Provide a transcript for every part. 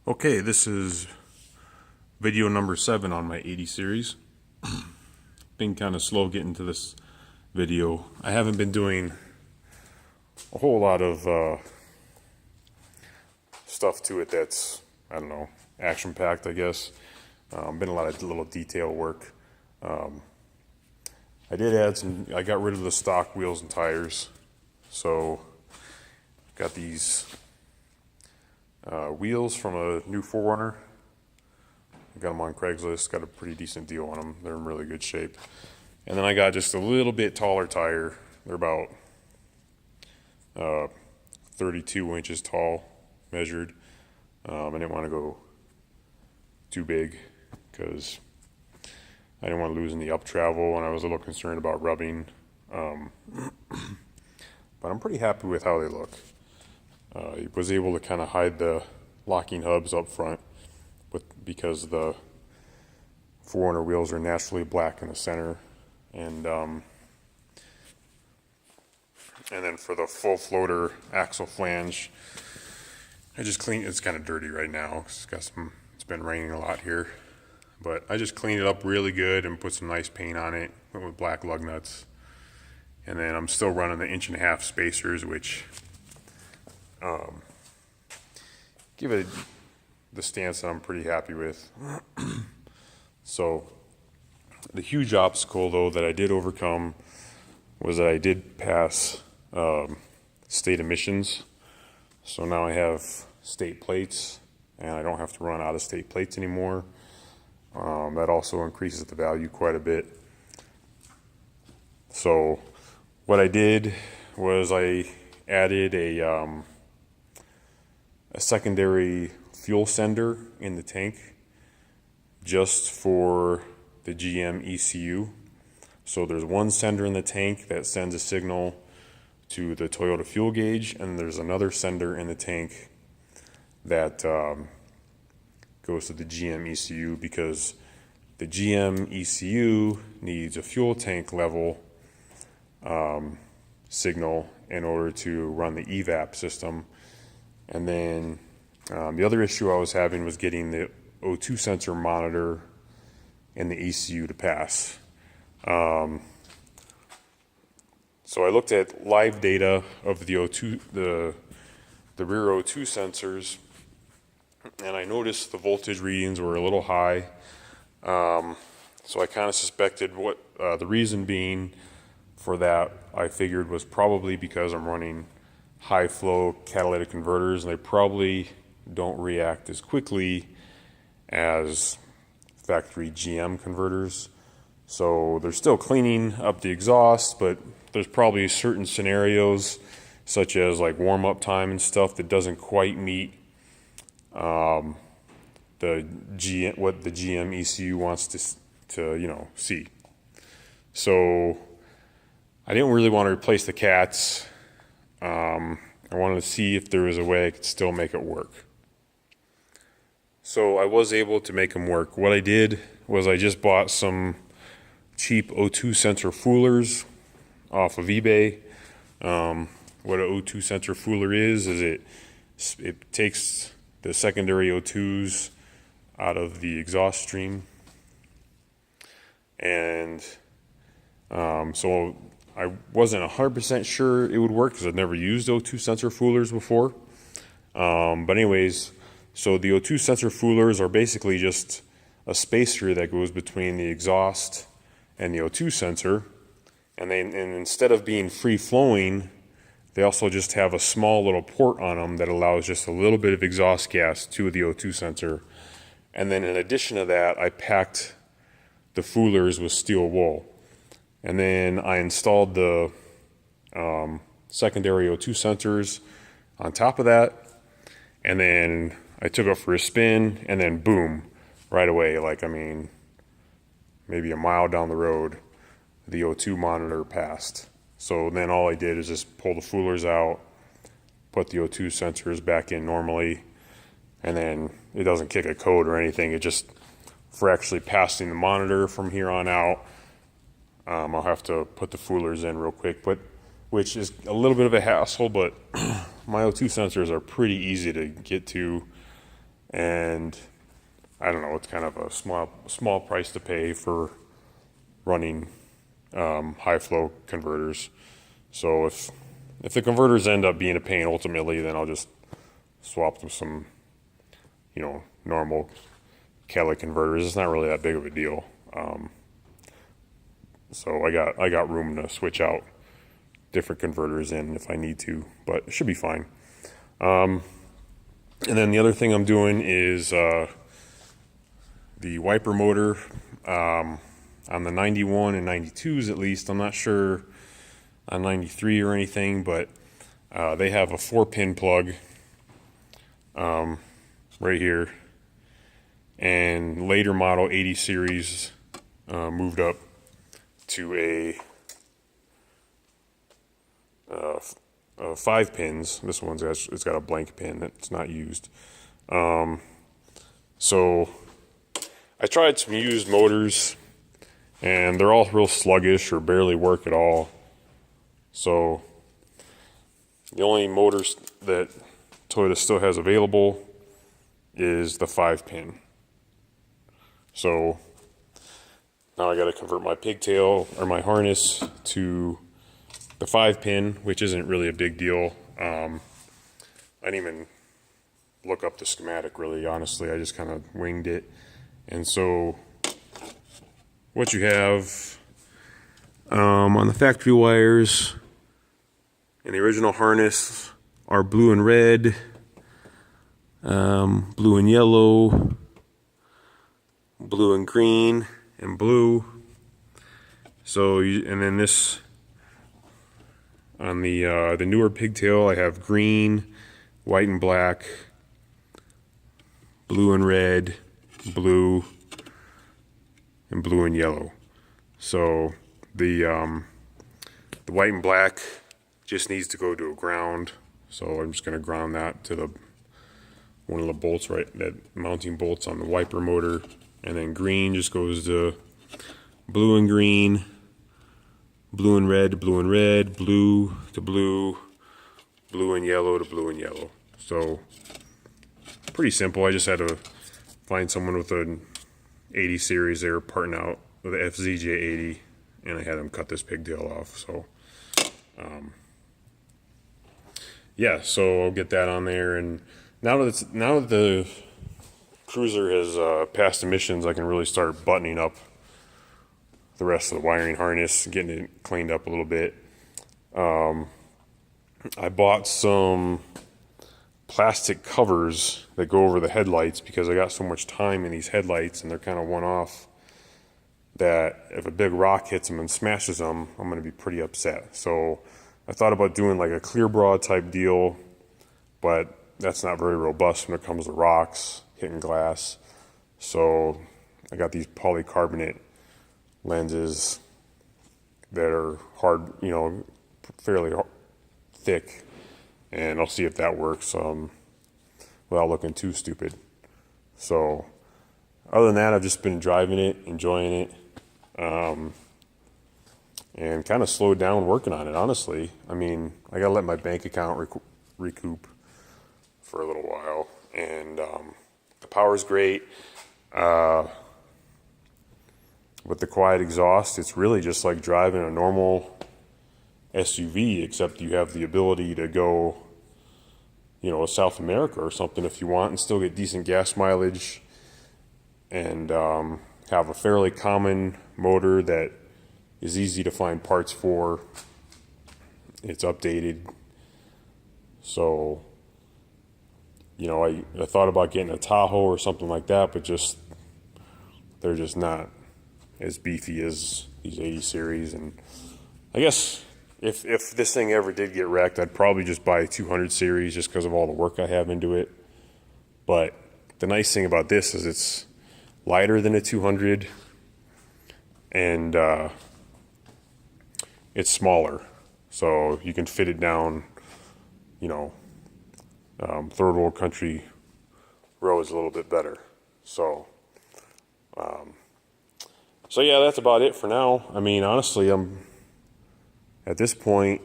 Okay, this is video number 7 on my 80 series. Been kind of slow getting to this video. I haven't been doing a whole lot of stuff to it that's, I don't know, action-packed, I guess. Been a lot of little detail work. I did add some, I got rid of the stock wheels and tires. So, got these wheels from a new 4Runner. I got them on Craigslist, got a pretty decent deal on them. They're in really good shape. And then I got just a little bit taller tire. They're about 32 inches tall, measured. I didn't want to go too big because I didn't want to lose in the up travel, and I was a little concerned about rubbing. But I'm pretty happy with how they look. I was able to kind of hide the locking hubs up front because the 4Runner wheels are naturally black in the center, and then for the full floater axle flange, I just cleaned. It's kind of dirty right now. It's been raining a lot here, but I just cleaned it up really good and put some nice paint on it. Went with black lug nuts, and then I'm still running the 1.5" spacers, which give it the stance that I'm pretty happy with. So the huge obstacle though that I did overcome was that I did pass state emissions. So now I have state plates and I don't have to run out of state plates anymore. That also increases the value quite a bit. So what I did was I added a secondary fuel sender in the tank just for the GM ECU. So there's one sender in the tank that sends a signal to the Toyota fuel gauge, and there's another sender in the tank that goes to the GM ECU, because the GM ECU needs a fuel tank level signal in order to run the evap system. And then the other issue I was having was getting the O2 sensor monitor in the ECU to pass. So I looked at live data of the O2, the rear O2 sensors, and I noticed the voltage readings were a little high. So I kind of suspected what the reason being for that, I figured, was probably because I'm running high flow catalytic converters, and they probably don't react as quickly as factory GM converters. So they're still cleaning up the exhaust, but there's probably certain scenarios, such as like warm-up time and stuff, that doesn't quite meet what the GM ECU wants to see. So I didn't really want to replace the cats. I wanted to see if there was a way I could still make it work. So I was able to make them work. What I did was I just bought some cheap O2 sensor foolers off of eBay. What an O2 sensor fooler is it takes the secondary O2s out of the exhaust stream. And so I wasn't 100% sure it would work because I've never used O2 sensor foolers before. But anyways, so the O2 sensor foolers are basically just a spacer that goes between the exhaust and the O2 sensor. And instead of being free flowing, they also just have a small little port on them that allows just a little bit of exhaust gas to the O2 sensor. And then in addition to that, I packed the foolers with steel wool. And then I installed the secondary O2 sensors on top of that. And then I took it for a spin, and then boom, right away, maybe a mile down the road, the O2 monitor passed. So then all I did is just pull the foolers out, put the O2 sensors back in normally, and then it doesn't kick a code or anything. It just, for actually passing the monitor from here on out, I'll have to put the foolers in real quick, which is a little bit of a hassle, but my O2 sensors are pretty easy to get to, and I don't know, it's kind of a small price to pay for running high flow converters. So if the converters end up being a pain ultimately, then I'll just swap them some, normal catalytic converters. It's not really that big of a deal. So I got room to switch out different converters in if I need to, but it should be fine. And then the other thing I'm doing is the wiper motor on the 91 and 92s at least. I'm not sure on 93 or anything, but they have a 4-pin plug right here. And later model 80 series moved up to a 5 pins. This one's it's got a blank pin that's not used. So I tried some used motors, and they're all real sluggish or barely work at all. So the only motors that Toyota still has available is the 5-pin. So now I got to convert my pigtail or my harness to the 5-pin, which isn't really a big deal. I didn't even look up the schematic really, honestly. I just kind of winged it. And so what you have on the factory wires in the original harness are blue and red, blue and yellow, blue and green, and blue. So and then this on the newer pigtail, I have green, white and black, blue and red, blue, and blue and yellow. So the white and black just needs to go to a ground. So I'm just going to ground that to one of the bolts, right, that mounting bolts on the wiper motor. And then green just goes to blue and green, blue and red to blue and red, blue to blue, blue and yellow to blue and yellow. So pretty simple. I just had to find someone with an 80 series. They were parting out with the FJ-80, and I had them cut this pigtail off. So yeah, so I'll get that on there. And now that the cruiser has passed emissions, I can really start buttoning up the rest of the wiring harness, getting it cleaned up a little bit. I bought some plastic covers that go over the headlights because I got so much time in these headlights, and they're kind of one-off, that if a big rock hits them and smashes them, I'm going to be pretty upset. So I thought about doing like a clear broad type deal, but that's not very robust when it comes to rocks hitting glass. So I got these polycarbonate lenses that are hard, fairly thick, and I'll see if that works without looking too stupid. So other than that, I've just been driving it, enjoying it, and kind of slowed down working on it, honestly. I mean, I gotta let my bank account recoup for a little while, and the power's great. With the quiet exhaust, it's really just like driving a normal SUV, except you have the ability to go, South America or something if you want, and still get decent gas mileage, and have a fairly common motor that is easy to find parts for. It's updated. So, I thought about getting a Tahoe or something like that, but they're just not as beefy as these 80 series. And I guess if this thing ever did get wrecked, I'd probably just buy a 200 series just because of all the work I have into it. But the nice thing about this is it's lighter than a 200, and it's smaller, so you can fit it down, third world country roads a little bit better. So yeah, that's about it for now. I mean, honestly, at this point,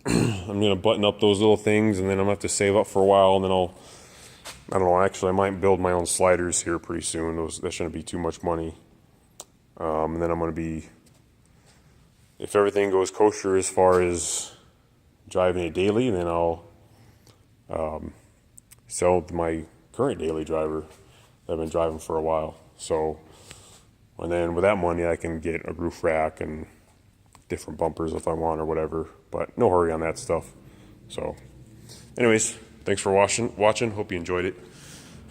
I'm gonna button up those little things, and then I'm gonna have to save up for a while, and then I'll I don't know, actually I might build my own sliders here pretty soon. That shouldn't be too much money. And then I'm going to be, if everything goes kosher as far as driving it daily, then I'll sell my current daily driver that I've been driving for a while. So, and then with that money I can get a roof rack and different bumpers if I want or whatever, but no hurry on that stuff. So anyways, thanks for watching. Hope you enjoyed it.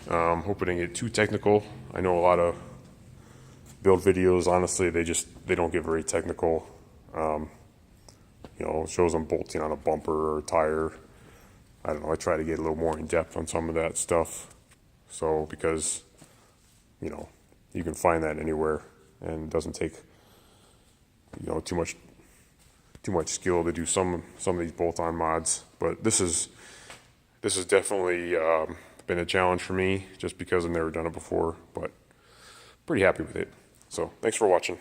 Hope I didn't get too technical. I know a lot of build videos, honestly, they don't get very technical. You know, it shows them bolting on a bumper or a tire. I don't know, I try to get a little more in depth on some of that stuff. So, because, you know, you can find that anywhere and it doesn't take, you know, too much skill to do some of these bolt-on mods. But this is definitely been a challenge for me just because I've never done it before, but pretty happy with it. So thanks for watching.